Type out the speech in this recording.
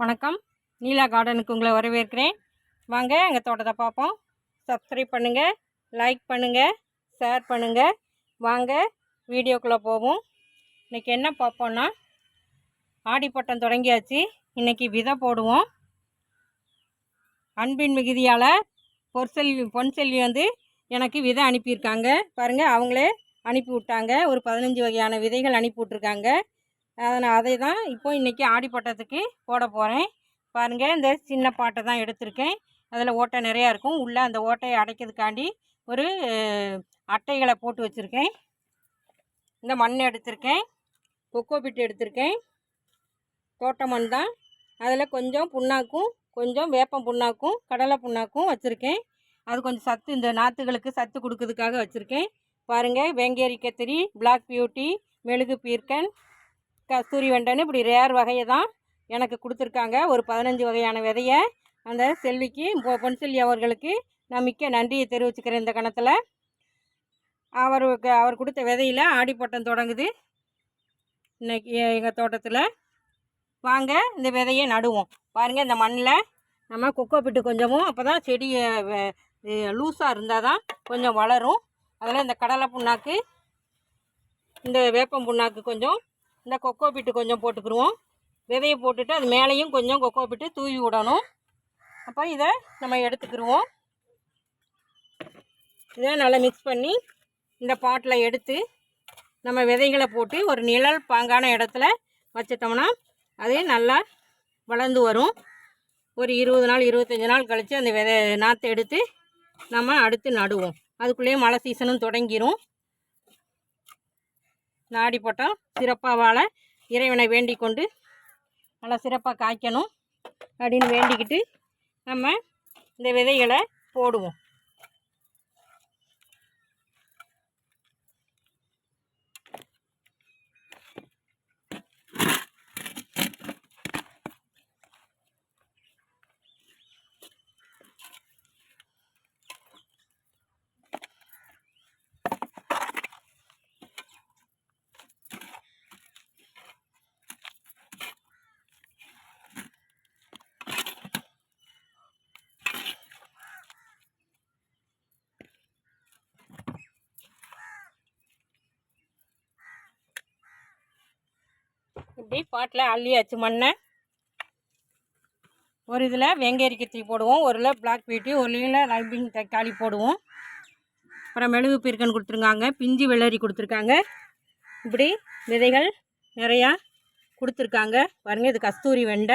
வணக்கம். நீலா கார்டனுக்கு உங்களை வரவேற்கிறேன். வாங்க எங்கள் தோட்டத்தை பார்ப்போம். சப்ஸ்கிரைப் பண்ணுங்கள், லைக் பண்ணுங்கள், ஷேர் பண்ணுங்கள். வாங்க வீடியோக்குள்ளே போவோம். இன்றைக்கி என்ன பார்ப்போன்னா, ஆடிப்பட்டம் தொடங்கியாச்சு. இன்றைக்கி விதை போடுவோம். அன்பின் மிகுதியால் பொன்செல்வி எனக்கு விதை அனுப்பியிருக்காங்க. பாருங்கள், அவங்களே அனுப்பி விட்டாங்க. ஒரு 15 வகையான விதைகள் அனுப்பி விட்ருக்காங்க. அதை தான் இப்போ இன்றைக்கி ஆடிப்பட்டத்துக்கு போட போகிறேன். பாருங்கள், இந்த சின்ன பாட்டை தான் எடுத்திருக்கேன். அதில் ஓட்டை நிறையா இருக்கும். உள்ளே அந்த ஓட்டையை அடைக்கிறதுக்காண்டி ஒரு அட்டைகளை போட்டு வச்சுருக்கேன். இந்த மண் எடுத்திருக்கேன், கொக்கோ பிட்டு எடுத்திருக்கேன். தோட்ட மண் தான். அதில் கொஞ்சம் புண்ணாக்கும், கொஞ்சம் வேப்பம் புண்ணாக்கும், கடலை புண்ணாக்கும் வச்சுருக்கேன். அது கொஞ்சம் சத்து, இந்த நாற்றுகளுக்கு சத்து கொடுக்கறதுக்காக வச்சுருக்கேன். பாருங்கள், வேங்கேரி கத்திரி, பிளாக் பியூட்டி, மெழுகு பீர்க்கன், கஸ்தூரி வெண்டைன்னு இப்படி ரேர் வகையை தான் எனக்கு கொடுத்துருக்காங்க. ஒரு 15 வகையான விதையை அந்த செல்விக்கு, பொன்செல்வி அவர்களுக்கு நான் மிக்க நன்றியை தெரிவிச்சுக்கிறேன். இந்த கணத்தில் அவர் கொடுத்த விதையில் ஆடிப்பட்டம் தொடங்குது இன்றைக்கி எங்கள் தோட்டத்தில். வாங்க இந்த விதையை நடுவோம். பாருங்கள், இந்த மண்ணில் நம்ம கொக்கோ பிட்டு கொஞ்சமும், அப்போ தான் செடி லூஸாக இருந்தால் தான் கொஞ்சம் வளரும். அதில் இந்த கடலை புண்ணாக்கு, இந்த வேப்பம் புண்ணாக்கு கொஞ்சம், இந்த கொக்கோ பிட்டு கொஞ்சம் போட்டுக்கிடுவோம். விதையை போட்டுட்டு அது மேலேயும் கொஞ்சம் கொக்கோ பிட்டு தூவி விடணும். அப்போ இதை நம்ம எடுத்துக்கிடுவோம். இதை நல்லா மிக்ஸ் பண்ணி இந்த பாட்டில் எடுத்து நம்ம விதைகளை போட்டு ஒரு நிழல் பாங்கான இடத்துல வச்சிட்டோம்னா அது நல்லா வளர்ந்து வரும். ஒரு 20 நாள் 25 நாள் கழித்து அந்த நாற்றை எடுத்து நம்ம அடுத்து நடுவோம். அதுக்குள்ளேயே மழை சீசனும் தொடங்கிடும். ஆடிப்பட்டம் சிறப்பாக வாழ இறைவனை வேண்டிக் கொண்டு நல்லா சிறப்பாக காய்க்கணும் அப்படின்னு வேண்டிக்கிட்டு நம்ம இந்த விதைகளை போடுவோம். இப்படி பாட்டில் அள்ளியாச்சு மண்ணை. ஒரு இதில் வெங்கேரி கத்திரி போடுவோம், ஒரு இதில் பிளாக் பியூட்டி, ஒரு இதில் லைபிங் தக்காளி போடுவோம். அப்புறம் மெழுகு பீர்க்கன் கொடுத்துருக்காங்க, பிஞ்சு வெள்ளரி கொடுத்துருக்காங்க. இப்படி விதைகள் நிறையா கொடுத்துருக்காங்க. பாருங்கள், இது கஸ்தூரி வெண்டை.